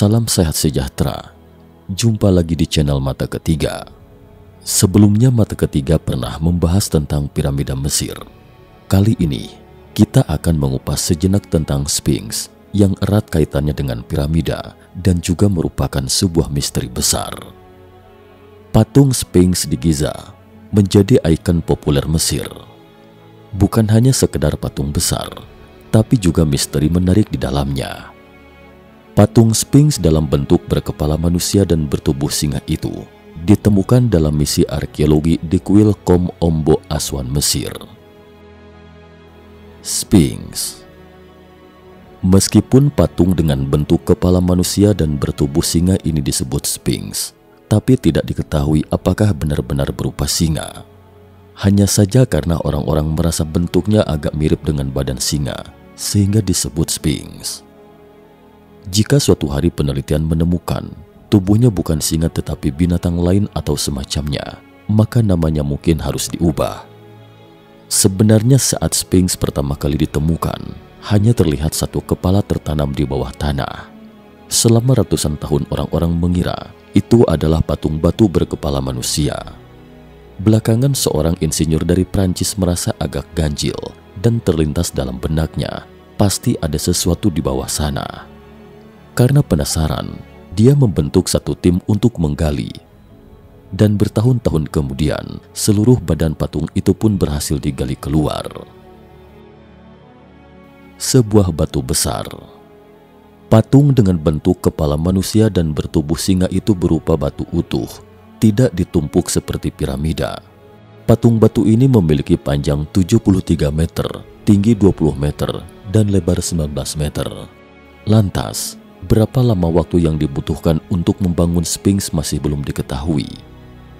Salam sehat sejahtera. Jumpa lagi di channel Mata Ketiga. Sebelumnya Mata Ketiga pernah membahas tentang piramida Mesir. Kali ini kita akan mengupas sejenak tentang Sphinx yang erat kaitannya dengan piramida dan juga merupakan sebuah misteri besar. Patung Sphinx di Giza menjadi ikon populer Mesir. Bukan hanya sekedar patung besar, tapi juga misteri menarik di dalamnya. Patung Sphinx dalam bentuk berkepala manusia dan bertubuh singa itu ditemukan dalam misi arkeologi di kuil Kom Ombo Aswan, Mesir. Sphinx. Meskipun patung dengan bentuk kepala manusia dan bertubuh singa ini disebut Sphinx, tapi tidak diketahui apakah benar-benar berupa singa. Hanya saja karena orang-orang merasa bentuknya agak mirip dengan badan singa, sehingga disebut Sphinx. Jika suatu hari penelitian menemukan tubuhnya bukan singa tetapi binatang lain atau semacamnya, maka namanya mungkin harus diubah. Sebenarnya saat Sphinx pertama kali ditemukan, hanya terlihat satu kepala tertanam di bawah tanah. Selama ratusan tahun orang-orang mengira itu adalah patung batu berkepala manusia. Belakangan seorang insinyur dari Prancis merasa agak ganjil dan terlintas dalam benaknya, pasti ada sesuatu di bawah sana. Karena penasaran, dia membentuk satu tim untuk menggali. Dan bertahun-tahun kemudian, seluruh badan patung itu pun berhasil digali keluar. Sebuah batu besar. Patung dengan bentuk kepala manusia dan bertubuh singa itu berupa batu utuh, tidak ditumpuk seperti piramida. Patung batu ini memiliki panjang 73 meter, tinggi 20 meter, dan lebar 19 meter. Lantas, berapa lama waktu yang dibutuhkan untuk membangun Sphinx masih belum diketahui.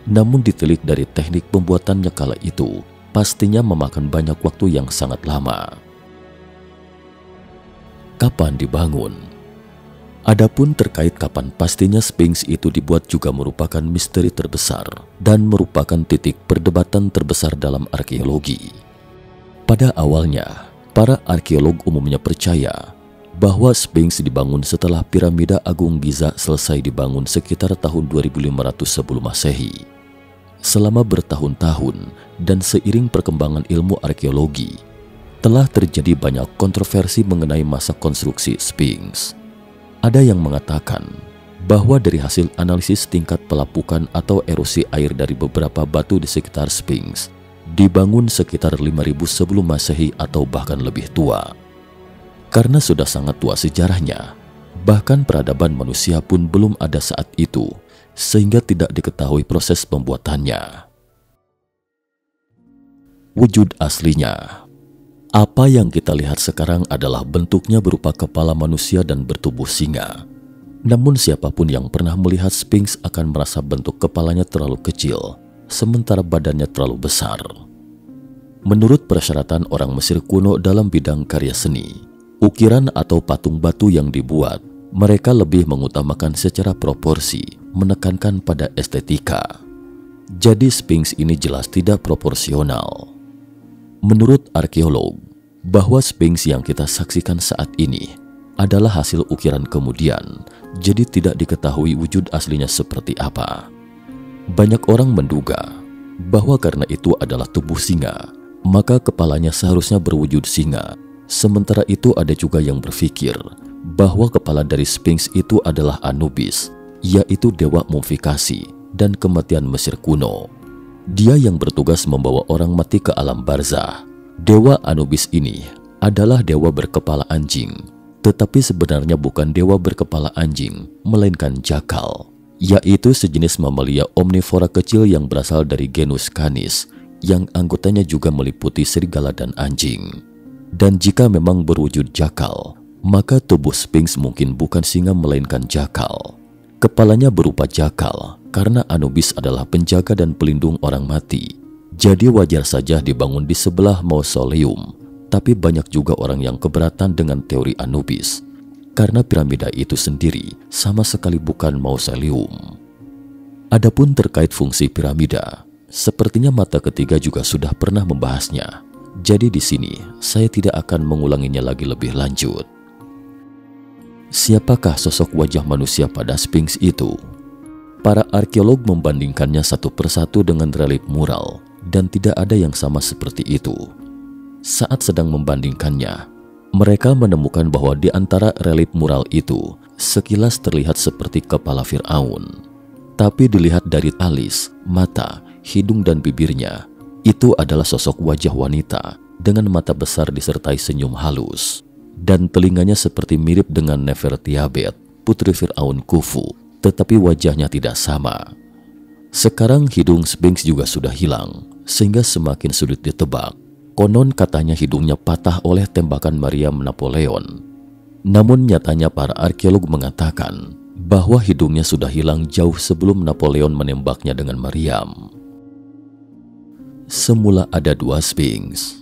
Namun ditilik dari teknik pembuatannya kala itu, pastinya memakan banyak waktu yang sangat lama. Kapan dibangun? Adapun terkait kapan pastinya Sphinx itu dibuat juga merupakan misteri terbesar dan merupakan titik perdebatan terbesar dalam arkeologi. Pada awalnya, para arkeolog umumnya percaya bahwa Sphinx dibangun setelah piramida Agung Giza selesai dibangun sekitar tahun 2500 sebelum Masehi. Selama bertahun-tahun dan seiring perkembangan ilmu arkeologi, telah terjadi banyak kontroversi mengenai masa konstruksi Sphinx. Ada yang mengatakan bahwa dari hasil analisis tingkat pelapukan atau erosi air dari beberapa batu di sekitar Sphinx, dibangun sekitar 5000 sebelum Masehi atau bahkan lebih tua. Karena sudah sangat tua sejarahnya, bahkan peradaban manusia pun belum ada saat itu, sehingga tidak diketahui proses pembuatannya. Wujud aslinya. Apa yang kita lihat sekarang adalah bentuknya berupa kepala manusia dan bertubuh singa. Namun siapapun yang pernah melihat Sphinx akan merasa bentuk kepalanya terlalu kecil, sementara badannya terlalu besar. Menurut persyaratan orang Mesir kuno dalam bidang karya seni, ukiran atau patung batu yang dibuat, mereka lebih mengutamakan secara proporsi, menekankan pada estetika. Jadi Sphinx ini jelas tidak proporsional. Menurut arkeolog, bahwa Sphinx yang kita saksikan saat ini adalah hasil ukiran kemudian, jadi tidak diketahui wujud aslinya seperti apa. Banyak orang menduga bahwa karena itu adalah tubuh singa, maka kepalanya seharusnya berwujud singa. Sementara itu ada juga yang berpikir bahwa kepala dari Sphinx itu adalah Anubis, yaitu dewa mumifikasi dan kematian Mesir kuno. Dia yang bertugas membawa orang mati ke alam barzah. Dewa Anubis ini adalah dewa berkepala anjing, tetapi sebenarnya bukan dewa berkepala anjing, melainkan jakal, yaitu sejenis mamalia omnivora kecil yang berasal dari genus Canis, yang anggotanya juga meliputi serigala dan anjing. Dan jika memang berwujud jakal, maka tubuh Sphinx mungkin bukan singa melainkan jakal. Kepalanya berupa jakal karena Anubis adalah penjaga dan pelindung orang mati. Jadi wajar saja dibangun di sebelah mausoleum. Tapi banyak juga orang yang keberatan dengan teori Anubis, karena piramida itu sendiri sama sekali bukan mausoleum. Adapun terkait fungsi piramida, sepertinya Mata Ketiga juga sudah pernah membahasnya. Jadi di sini saya tidak akan mengulanginya lagi lebih lanjut. Siapakah sosok wajah manusia pada Sphinx itu? Para arkeolog membandingkannya satu persatu dengan relief mural, dan tidak ada yang sama seperti itu. Saat sedang membandingkannya, mereka menemukan bahwa di antara relief mural itu sekilas terlihat seperti kepala Fir'aun. Tapi dilihat dari alis, mata, hidung dan bibirnya, itu adalah sosok wajah wanita dengan mata besar disertai senyum halus. Dan telinganya seperti mirip dengan Nefertiabet, putri Fir'aun Khufu, tetapi wajahnya tidak sama. Sekarang hidung Sphinx juga sudah hilang, sehingga semakin sulit ditebak. Konon katanya hidungnya patah oleh tembakan Meriam Napoleon. Namun nyatanya para arkeolog mengatakan bahwa hidungnya sudah hilang jauh sebelum Napoleon menembaknya dengan meriam. Semula ada dua Sphinx.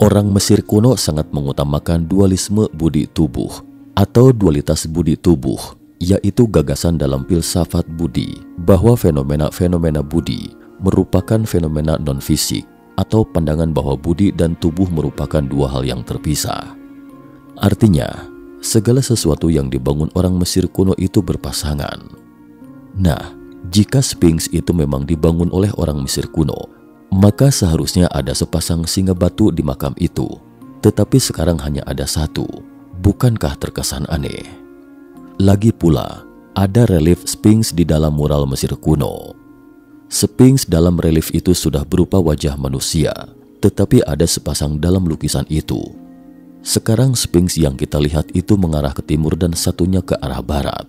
Orang Mesir kuno sangat mengutamakan dualisme budi tubuh atau dualitas budi tubuh, yaitu gagasan dalam filsafat budi bahwa fenomena-fenomena budi merupakan fenomena non-fisik atau pandangan bahwa budi dan tubuh merupakan dua hal yang terpisah. Artinya, segala sesuatu yang dibangun orang Mesir kuno itu berpasangan. Nah, jika Sphinx itu memang dibangun oleh orang Mesir kuno, maka seharusnya ada sepasang singa batu di makam itu. Tetapi sekarang hanya ada satu. Bukankah terkesan aneh? Lagi pula, ada relief Sphinx di dalam mural Mesir kuno. Sphinx dalam relief itu sudah berupa wajah manusia, tetapi ada sepasang dalam lukisan itu. Sekarang Sphinx yang kita lihat itu mengarah ke timur dan satunya ke arah barat.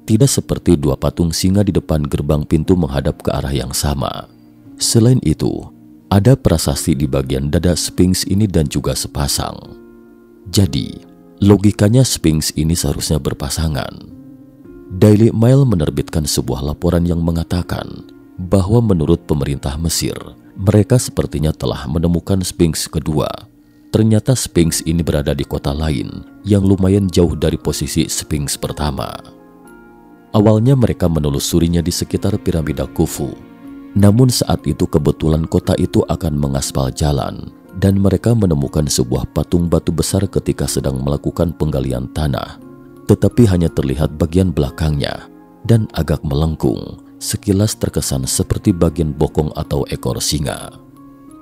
Tidak seperti dua patung singa di depan gerbang pintu menghadap ke arah yang sama. Selain itu, ada prasasti di bagian dada Sphinx ini dan juga sepasang. Jadi, logikanya Sphinx ini seharusnya berpasangan. Daily Mail menerbitkan sebuah laporan yang mengatakan bahwa menurut pemerintah Mesir, mereka sepertinya telah menemukan Sphinx kedua. Ternyata Sphinx ini berada di kota lain yang lumayan jauh dari posisi Sphinx pertama. Awalnya mereka menelusurinya di sekitar piramida Khufu. Namun saat itu kebetulan kota itu akan mengaspal jalan dan mereka menemukan sebuah patung batu besar ketika sedang melakukan penggalian tanah. Tetapi hanya terlihat bagian belakangnya dan agak melengkung, sekilas terkesan seperti bagian bokong atau ekor singa.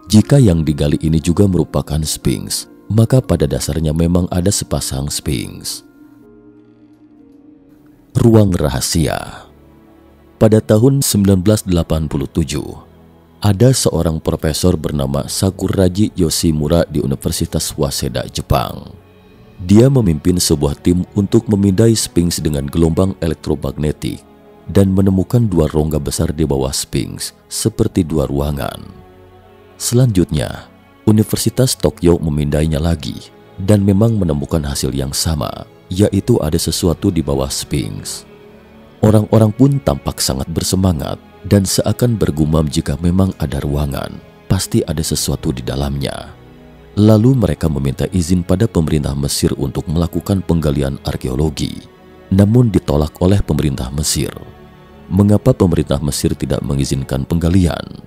Jika yang digali ini juga merupakan Sphinx, maka pada dasarnya memang ada sepasang Sphinx. Ruang rahasia. Pada tahun 1987, ada seorang profesor bernama Sakuragi Yoshimura di Universitas Waseda, Jepang. Dia memimpin sebuah tim untuk memindai Sphinx dengan gelombang elektromagnetik dan menemukan dua rongga besar di bawah Sphinx seperti dua ruangan. Selanjutnya, Universitas Tokyo memindainya lagi dan memang menemukan hasil yang sama, yaitu ada sesuatu di bawah Sphinx. Orang-orang pun tampak sangat bersemangat dan seakan bergumam jika memang ada ruangan, pasti ada sesuatu di dalamnya. Lalu mereka meminta izin pada pemerintah Mesir untuk melakukan penggalian arkeologi, namun ditolak oleh pemerintah Mesir. Mengapa pemerintah Mesir tidak mengizinkan penggalian?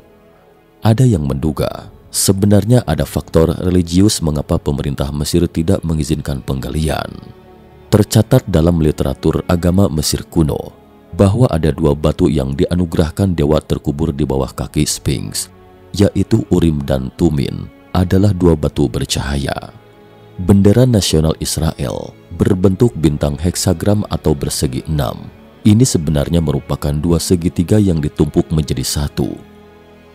Ada yang menduga sebenarnya ada faktor religius mengapa pemerintah Mesir tidak mengizinkan penggalian. Tercatat dalam literatur agama Mesir kuno bahwa ada dua batu yang dianugerahkan dewa terkubur di bawah kaki Sphinx, yaitu Urim dan Tumin, adalah dua batu bercahaya. Bendera nasional Israel berbentuk bintang heksagram atau bersegi 6. Ini sebenarnya merupakan dua segitiga yang ditumpuk menjadi satu.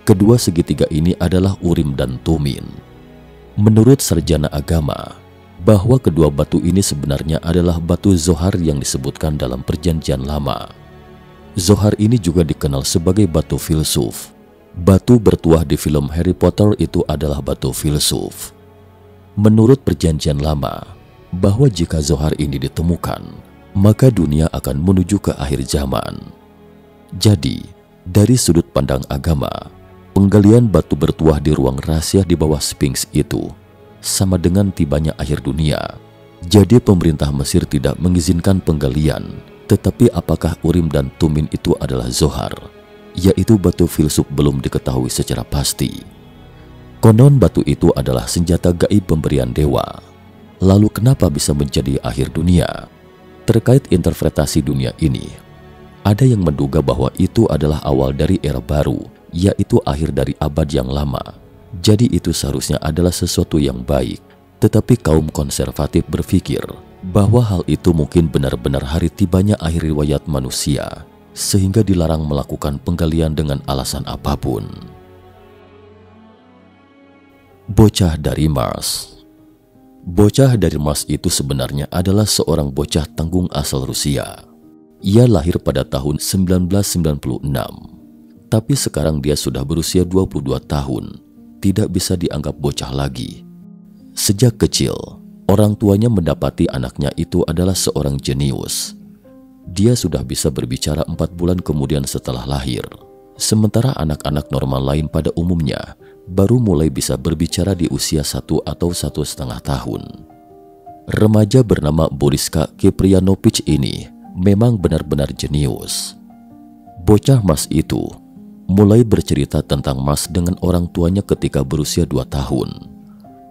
Kedua segitiga ini adalah Urim dan Tumin. Menurut sarjana agama, bahwa kedua batu ini sebenarnya adalah batu Zohar yang disebutkan dalam Perjanjian Lama. Zohar ini juga dikenal sebagai batu filsuf. Batu bertuah di film Harry Potter itu adalah batu filsuf. Menurut Perjanjian Lama, bahwa jika Zohar ini ditemukan, maka dunia akan menuju ke akhir zaman. Jadi, dari sudut pandang agama, penggalian batu bertuah di ruang rahasia di bawah Sphinx itu sama dengan tibanya akhir dunia. Jadi pemerintah Mesir tidak mengizinkan penggalian, tetapi apakah Urim dan Tumin itu adalah Zohar, yaitu batu filsuf, belum diketahui secara pasti. Konon batu itu adalah senjata gaib pemberian dewa. Lalu kenapa bisa menjadi akhir dunia? Terkait interpretasi dunia ini, ada yang menduga bahwa itu adalah awal dari era baru, yaitu akhir dari abad yang lama. Jadi itu seharusnya adalah sesuatu yang baik. Tetapi kaum konservatif berpikir bahwa hal itu mungkin benar-benar hari tibanya akhir riwayat manusia, sehingga dilarang melakukan penggalian dengan alasan apapun. Bocah dari Mars. Bocah dari Mars itu sebenarnya adalah seorang bocah tanggung asal Rusia. Ia lahir pada tahun 1996, tapi sekarang dia sudah berusia 22 tahun, tidak bisa dianggap bocah lagi. Sejak kecil, orang tuanya mendapati anaknya itu adalah seorang jenius. Dia sudah bisa berbicara 4 bulan kemudian setelah lahir, sementara anak-anak normal lain pada umumnya baru mulai bisa berbicara di usia 1 atau 1,5 tahun. Remaja bernama Boriska Kiprianovich ini memang benar-benar jenius. Bocah Mars itu mulai bercerita tentang Mars dengan orang tuanya ketika berusia 2 tahun.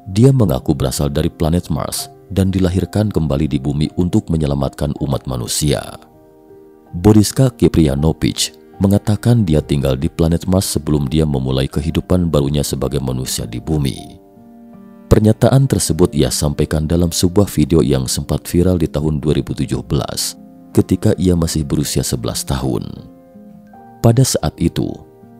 Dia mengaku berasal dari planet Mars dan dilahirkan kembali di bumi untuk menyelamatkan umat manusia. Boriska Kiprianovich mengatakan dia tinggal di planet Mars sebelum dia memulai kehidupan barunya sebagai manusia di bumi. Pernyataan tersebut ia sampaikan dalam sebuah video yang sempat viral di tahun 2017 ketika ia masih berusia 11 tahun. Pada saat itu,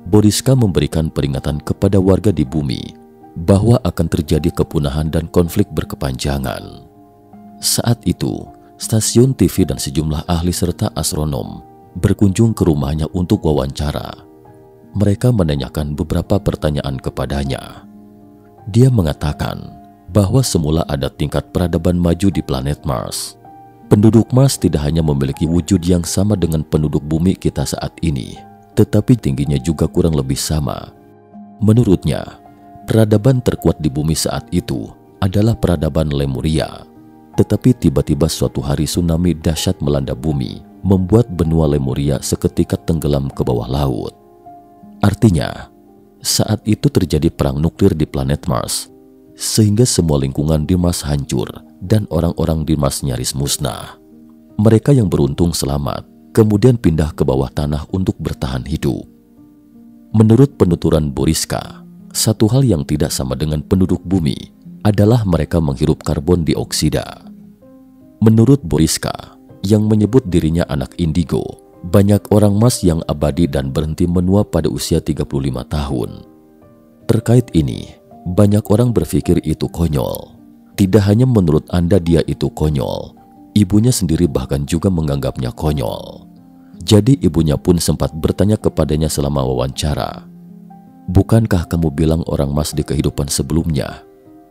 Boriska memberikan peringatan kepada warga di bumi bahwa akan terjadi kepunahan dan konflik berkepanjangan. Saat itu, stasiun TV dan sejumlah ahli serta astronom berkunjung ke rumahnya untuk wawancara. Mereka menanyakan beberapa pertanyaan kepadanya. Dia mengatakan bahwa semula ada tingkat peradaban maju di planet Mars. Penduduk Mars tidak hanya memiliki wujud yang sama dengan penduduk bumi kita saat ini, tetapi tingginya juga kurang lebih sama. Menurutnya, peradaban terkuat di bumi saat itu adalah peradaban Lemuria. Tetapi tiba-tiba suatu hari tsunami dahsyat melanda bumi, membuat benua Lemuria seketika tenggelam ke bawah laut. Artinya, saat itu terjadi perang nuklir di planet Mars, sehingga semua lingkungan di Mars hancur dan orang-orang di Mars nyaris musnah. Mereka yang beruntung selamat, kemudian pindah ke bawah tanah untuk bertahan hidup. Menurut penuturan Boriska, satu hal yang tidak sama dengan penduduk bumi adalah mereka menghirup karbon dioksida. Menurut Boriska, yang menyebut dirinya anak indigo, banyak orang Mars yang abadi dan berhenti menua pada usia 35 tahun. Terkait ini, banyak orang berpikir itu konyol. Tidak hanya menurut Anda dia itu konyol, ibunya sendiri bahkan juga menganggapnya konyol. Jadi ibunya pun sempat bertanya kepadanya selama wawancara, "Bukankah kamu bilang orang Mars di kehidupan sebelumnya?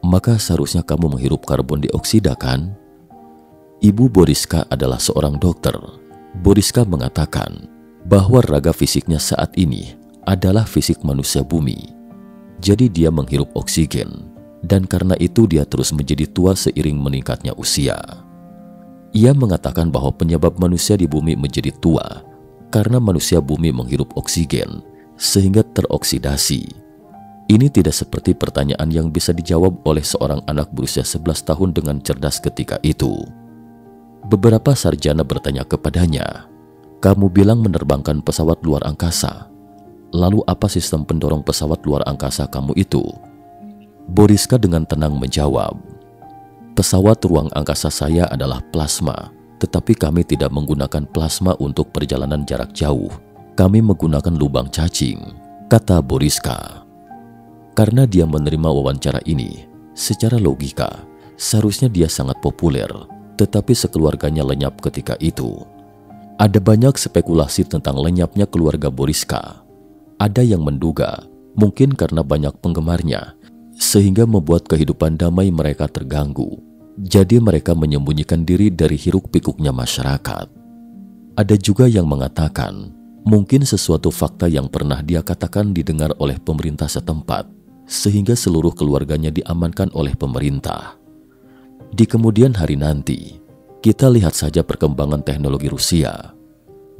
Maka seharusnya kamu menghirup karbon dioksida, kan?" Ibu Boriska adalah seorang dokter. Boriska mengatakan bahwa raga fisiknya saat ini adalah fisik manusia bumi. Jadi dia menghirup oksigen, dan karena itu dia terus menjadi tua seiring meningkatnya usia. Ia mengatakan bahwa penyebab manusia di bumi menjadi tua karena manusia bumi menghirup oksigen sehingga teroksidasi. Ini tidak seperti pertanyaan yang bisa dijawab oleh seorang anak berusia 11 tahun dengan cerdas ketika itu. Beberapa sarjana bertanya kepadanya, "Kamu bilang menerbangkan pesawat luar angkasa. Lalu apa sistem pendorong pesawat luar angkasa kamu itu?" Boriska dengan tenang menjawab, "Pesawat ruang angkasa saya adalah plasma, tetapi kami tidak menggunakan plasma untuk perjalanan jarak jauh. Kami menggunakan lubang cacing," kata Boriska. Karena dia menerima wawancara ini, secara logika, seharusnya dia sangat populer, tetapi sekeluarganya lenyap ketika itu. Ada banyak spekulasi tentang lenyapnya keluarga Boriska. Ada yang menduga mungkin karena banyak penggemarnya, sehingga membuat kehidupan damai mereka terganggu. Jadi mereka menyembunyikan diri dari hiruk-pikuknya masyarakat. Ada juga yang mengatakan mungkin sesuatu fakta yang pernah dia katakan didengar oleh pemerintah setempat, sehingga seluruh keluarganya diamankan oleh pemerintah. Di kemudian hari nanti, kita lihat saja perkembangan teknologi Rusia.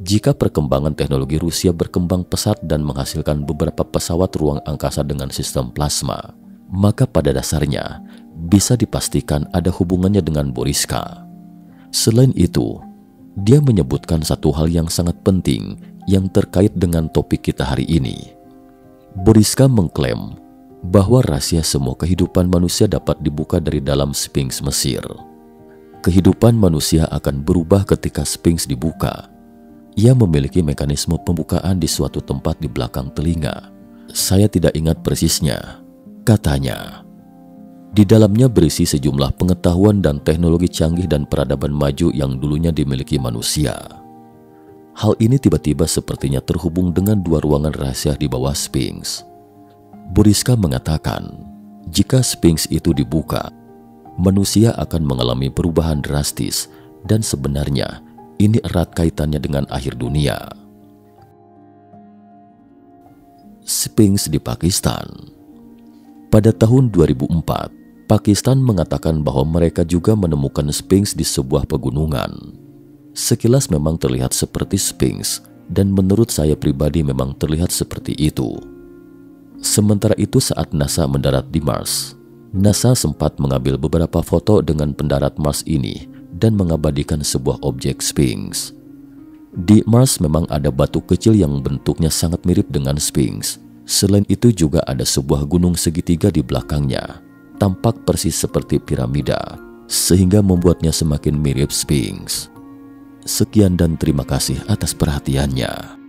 Jika perkembangan teknologi Rusia berkembang pesat dan menghasilkan beberapa pesawat ruang angkasa dengan sistem plasma, maka pada dasarnya bisa dipastikan ada hubungannya dengan Boriska. Selain itu, Dia menyebutkan satu hal yang sangat penting yang terkait dengan topik kita hari ini. Boriska mengklaim bahwa rahasia semua kehidupan manusia dapat dibuka dari dalam Sphinx Mesir. Kehidupan manusia akan berubah ketika Sphinx dibuka. Ia memiliki mekanisme pembukaan di suatu tempat di belakang telinga. Saya tidak ingat persisnya, katanya. Di dalamnya berisi sejumlah pengetahuan dan teknologi canggih dan peradaban maju yang dulunya dimiliki manusia. Hal ini tiba-tiba sepertinya terhubung dengan dua ruangan rahasia di bawah Sphinx. Boriska mengatakan, jika Sphinx itu dibuka, manusia akan mengalami perubahan drastis dan sebenarnya ini erat kaitannya dengan akhir dunia. Sphinx di Pakistan. Pada tahun 2004, Pakistan mengatakan bahwa mereka juga menemukan Sphinx di sebuah pegunungan. Sekilas memang terlihat seperti Sphinx, dan menurut saya pribadi memang terlihat seperti itu. Sementara itu saat NASA mendarat di Mars, NASA sempat mengambil beberapa foto dengan pendarat Mars ini dan mengabadikan sebuah objek Sphinx. Di Mars memang ada batu kecil yang bentuknya sangat mirip dengan Sphinx. Selain itu juga ada sebuah gunung segitiga di belakangnya, tampak persis seperti piramida, sehingga membuatnya semakin mirip Sphinx. Sekian dan terima kasih atas perhatiannya.